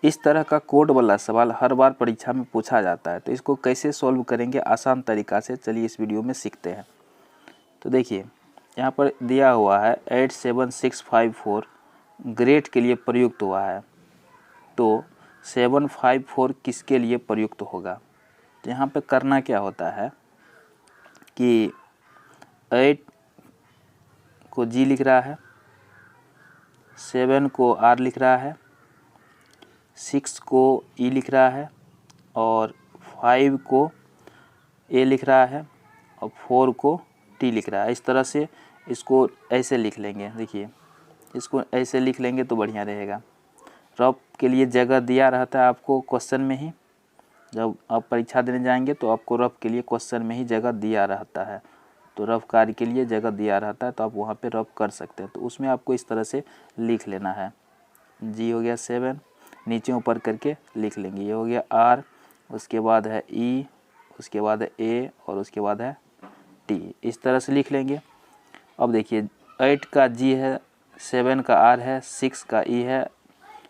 इस तरह का कोड वाला सवाल हर बार परीक्षा में पूछा जाता है, तो इसको कैसे सॉल्व करेंगे आसान तरीक़ा से, चलिए इस वीडियो में सीखते हैं। तो देखिए यहाँ पर दिया हुआ है 87654 ग्रेड के लिए प्रयुक्त हुआ है, तो 754 किसके लिए प्रयुक्त होगा। तो यहाँ पे करना क्या होता है कि 8 को जी लिख रहा है, 7 को आर लिख रहा है, 6 को ई लिख रहा है और 5 को ए लिख रहा है और 4 को टी लिख रहा है। इस तरह से इसको ऐसे लिख लेंगे। देखिए इसको ऐसे लिख लेंगे तो बढ़िया रहेगा। रफ के लिए जगह दिया रहता है आपको क्वेश्चन में ही, जब आप परीक्षा देने जाएंगे तो आपको रफ के लिए क्वेश्चन में ही जगह दिया रहता है, तो रफ कार्य के लिए जगह दिया रहता है, तो आप वहाँ पे रफ कर सकते हैं। तो उसमें आपको इस तरह से लिख लेना है। जी हो गया 7, नीचे ऊपर करके लिख लेंगे। ये हो गया आर, उसके बाद है ई, उसके बाद है ए और उसके बाद है टी। इस तरह से लिख लेंगे। अब देखिए 8 का जी है, 7 का आर है, 6 का ई है,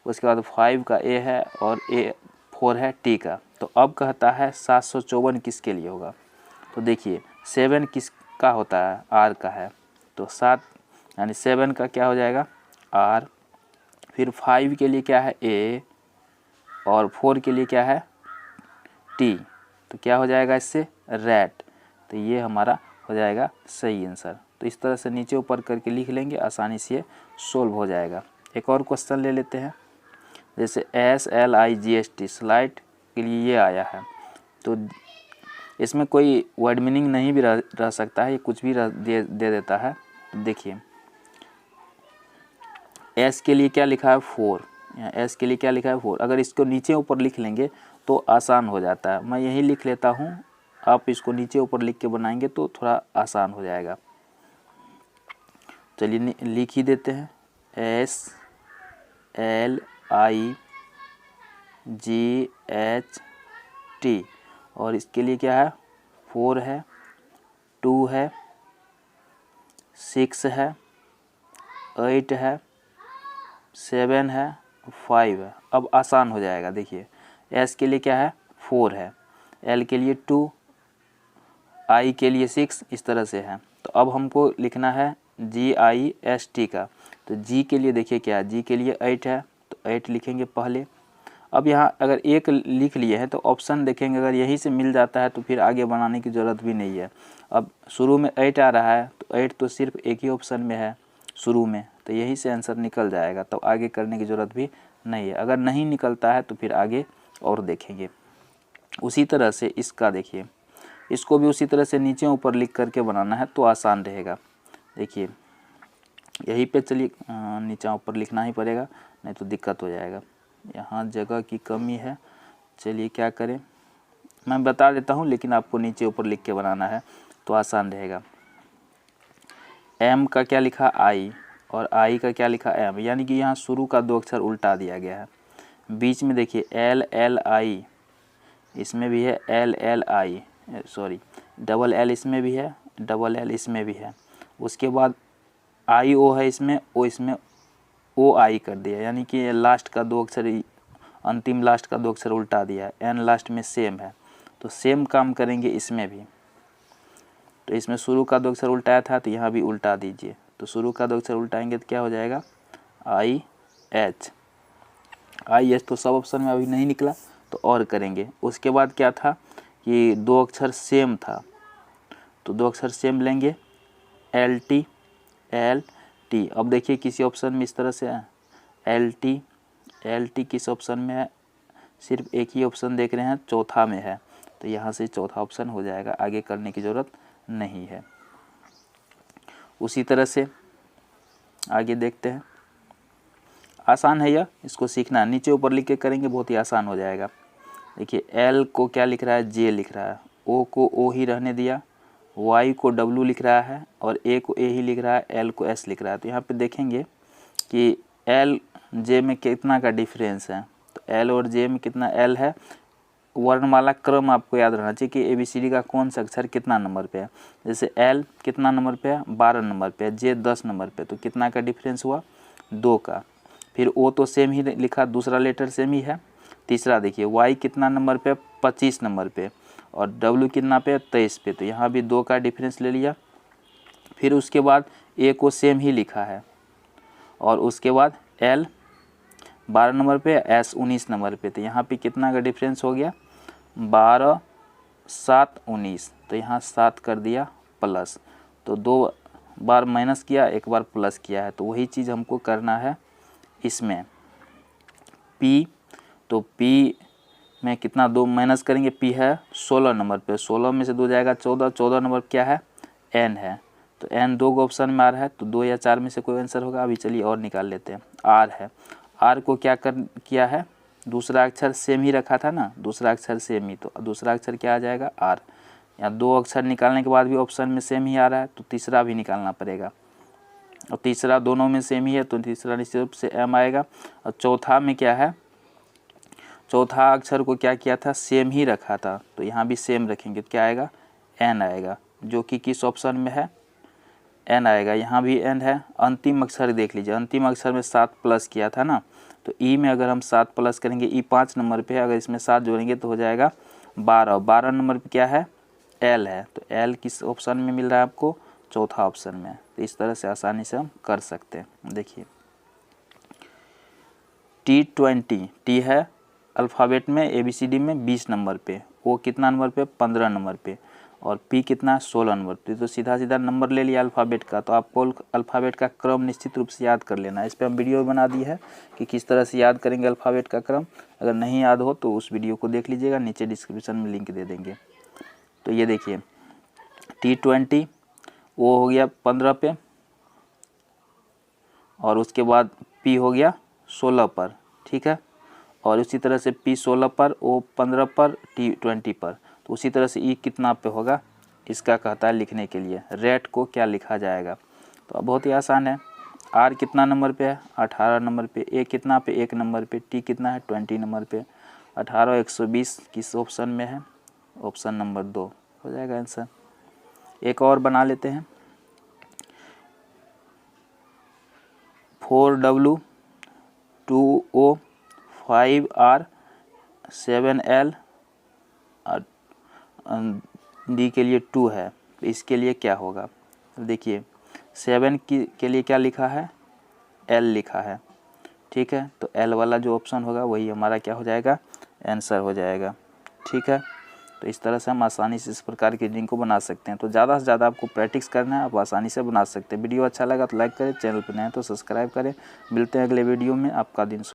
उसके बाद 5 का ए है और 4 है टी का। तो अब कहता है 754 किसके लिए होगा। तो देखिए 7 किसका होता है, आर का है, तो 7 यानी 7 का क्या हो जाएगा आर, फिर 5 के लिए क्या है ए और 4 के लिए क्या है टी, तो क्या हो जाएगा इससे रैट। तो ये हमारा हो जाएगा सही आंसर। तो इस तरह से नीचे ऊपर करके लिख लेंगे, आसानी से सोल्व हो जाएगा। एक और क्वेश्चन ले लेते हैं, जैसे SLIGST स्लाइड के लिए ये आया है, तो इसमें कोई वर्ड मीनिंग नहीं भी रह सकता है, ये कुछ भी दे देता है। देखिए एस के लिए क्या लिखा है 4, यहाँ एस के लिए क्या लिखा है 4। अगर इसको नीचे ऊपर लिख लेंगे तो आसान हो जाता है। मैं यही लिख लेता हूँ, आप इसको नीचे ऊपर लिख के बनाएंगे तो थोड़ा आसान हो जाएगा। चलिए लिख ही देते हैं SLIGHT और इसके लिए क्या है 4 है, 2 है, 6 है, 8 है, 7 है, 5 है। अब आसान हो जाएगा। देखिए एस के लिए क्या है 4 है, एल के लिए 2, आई के लिए 6, इस तरह से है। तो अब हमको लिखना है GIST का। तो जी के लिए देखिए क्या है, जी के लिए 8 है, तो 8 लिखेंगे पहले। अब यहाँ अगर एक लिख लिए हैं तो ऑप्शन देखेंगे, अगर यहीं से मिल जाता है तो फिर आगे बनाने की ज़रूरत भी नहीं है। अब शुरू में 8 आ रहा है, तो 8 तो सिर्फ एक ही ऑप्शन में है शुरू में, तो यहीं से आंसर निकल जाएगा, तो आगे करने की ज़रूरत भी नहीं है। अगर नहीं निकलता है तो फिर आगे और देखेंगे। उसी तरह से इसका देखिए, इसको भी उसी तरह से नीचे ऊपर लिख करके बनाना है तो आसान रहेगा। देखिए यहीं पे चलिए नीचे ऊपर लिखना ही पड़ेगा, नहीं तो दिक्कत हो जाएगा। यहाँ जगह की कमी है, चलिए क्या करें, मैं बता देता हूँ, लेकिन आपको नीचे ऊपर लिख के बनाना है तो आसान रहेगा। एम का क्या लिखा आई और आई का क्या लिखा एम, यानी कि यहाँ शुरू का 2 अक्षर उल्टा दिया गया है। बीच में देखिए LLI, इसमें भी है LLI, सॉरी डबल एल इसमें भी है, डबल एल इसमें भी है। उसके बाद IO है इसमें, ओ इसमें OI कर दिया, यानी कि लास्ट का 2 अक्षर, अंतिम लास्ट का 2 अक्षर उल्टा दिया है। एन लास्ट में सेम है, तो सेम काम करेंगे इसमें भी। तो इसमें शुरू का 2 अक्षर उल्टाया था, तो यहाँ भी उल्टा दीजिए। तो शुरू का 2 अक्षर उल्टाएंगे तो क्या हो जाएगा IH। तो सब ऑप्शन में अभी नहीं निकला तो और करेंगे। उसके बाद क्या था कि 2 अक्षर सेम था, तो 2 अक्षर सेम लेंगे LT। अब देखिए किसी ऑप्शन में इस तरह से है LT किस ऑप्शन में है, सिर्फ एक ही ऑप्शन देख रहे हैं, चौथा में है, तो यहाँ से चौथा ऑप्शन हो जाएगा, आगे करने की ज़रूरत नहीं है। उसी तरह से आगे देखते हैं, आसान है यह, इसको सीखना है, नीचे ऊपर लिख के करेंगे बहुत ही आसान हो जाएगा। देखिए एल को क्या लिख रहा है J लिख रहा है, O को O ही रहने दिया, Y को W लिख रहा है और A को A ही लिख रहा है, L को S लिख रहा है। तो यहाँ पे देखेंगे कि L J में कितना का डिफरेंस है, तो L और J में कितना L है। वर्णमाला क्रम आपको याद रहना चाहिए कि ABCD का कौन सा अक्षर कितना नंबर पे है। जैसे L कितना नंबर पे है 12 नंबर पे है, J 10 नंबर पे, तो कितना का डिफरेंस हुआ 2 का। फिर ओ तो सेम ही लिखा, दूसरा लेटर सेम ही है। तीसरा देखिए वाई कितना नंबर पे, 25 नंबर पे, और डब्ल्यू कितना पे, 23 पे, तो यहाँ भी 2 का डिफरेंस ले लिया। फिर उसके बाद ए को सेम ही लिखा है, और उसके बाद एल 12 नंबर पे, एस 19 नंबर पे, तो यहाँ पे कितना का डिफरेंस हो गया, 12 7 19, तो यहाँ 7 कर दिया प्लस, तो 2 बार माइनस किया, 1 बार प्लस किया है, तो वही चीज़ हमको करना है इसमें P। तो P में कितना 2 माइनस करेंगे, P है 16 नंबर पे, 16 में से 2 जाएगा 14, 14 नंबर क्या है, N है, तो N 2 ऑप्शन में आ रहा है, तो 2 या 4 में से कोई आंसर होगा। अभी चलिए और निकाल लेते हैं। R है, R को क्या किया है, दूसरा अक्षर सेम ही रखा था ना, दूसरा अक्षर सेम ही, तो दूसरा अक्षर क्या आ जाएगा, R। यहाँ 2 अक्षर निकालने के बाद भी ऑप्शन में सेम ही आ रहा है, तो तीसरा भी निकालना पड़ेगा, और तीसरा दोनों में सेम ही है, तो तीसरा निश्चित रूप से M आएगा। और चौथा में क्या है, चौथा अक्षर को क्या किया था, सेम ही रखा था, तो यहाँ भी सेम रखेंगे, तो क्या आएगा, N आएगा, जो कि किस ऑप्शन में है, N आएगा, यहाँ भी N है। अंतिम अक्षर देख लीजिए, अंतिम अक्षर में 7 प्लस किया था ना, तो E में अगर हम 7 प्लस करेंगे, E 5 नंबर पे है, अगर इसमें 7 जोड़ेंगे तो हो जाएगा 12, 12 नंबर पे क्या है, L है, तो L किस ऑप्शन में मिल रहा है आपको, चौथा ऑप्शन में। तो इस तरह से आसानी से हम कर सकते हैं। देखिए T20, T है अल्फ़ाबेट में ABCD में 20 नंबर पे, O कितना नंबर पे, 15 नंबर पे, और P कितना 16 नंबर पे, तो सीधा सीधा नंबर ले लिया अल्फ़ाबेट का। तो आपको अल्फ़ाबेट का क्रम निश्चित रूप से याद कर लेना है। इस पर हम वीडियो बना दी है कि किस तरह से याद करेंगे अल्फ़ाबेट का क्रम। अगर नहीं याद हो तो उस वीडियो को देख लीजिएगा, नीचे डिस्क्रिप्शन में लिंक दे देंगे। तो ये देखिए T20 वो हो गया 15 पे, और उसके बाद P हो गया 16 पर, ठीक है, और उसी तरह से P 16 पर, O 15 पर, T20 पर, तो उसी तरह से E कितना पे होगा, इसका कहता है लिखने के लिए रेट को क्या लिखा जाएगा। तो अब बहुत ही आसान है। R कितना नंबर पे है, 18 नंबर पे, A कितना पे, 1 नंबर पे, T कितना है 20 नंबर पे, 18 120 किस ऑप्शन में है, ऑप्शन नंबर 2 हो जाएगा आंसर। एक और बना लेते हैं, 4W 2O 5R 7L और D के लिए 2 है, तो इसके लिए क्या होगा, तो देखिए 7 के लिए क्या लिखा है, L लिखा है, ठीक है, तो L वाला जो ऑप्शन होगा वही हमारा क्या हो जाएगा, आंसर हो जाएगा, ठीक है। तो इस तरह से हम आसानी से इस प्रकार की रीडिंग को बना सकते हैं। तो ज़्यादा से ज़्यादा आपको प्रैक्टिस करना है, आप आसानी से बना सकते हैं। वीडियो अच्छा लगा तो लाइक करें, चैनल पर नए हैं तो सब्सक्राइब करें। मिलते हैं अगले वीडियो में। आपका दिन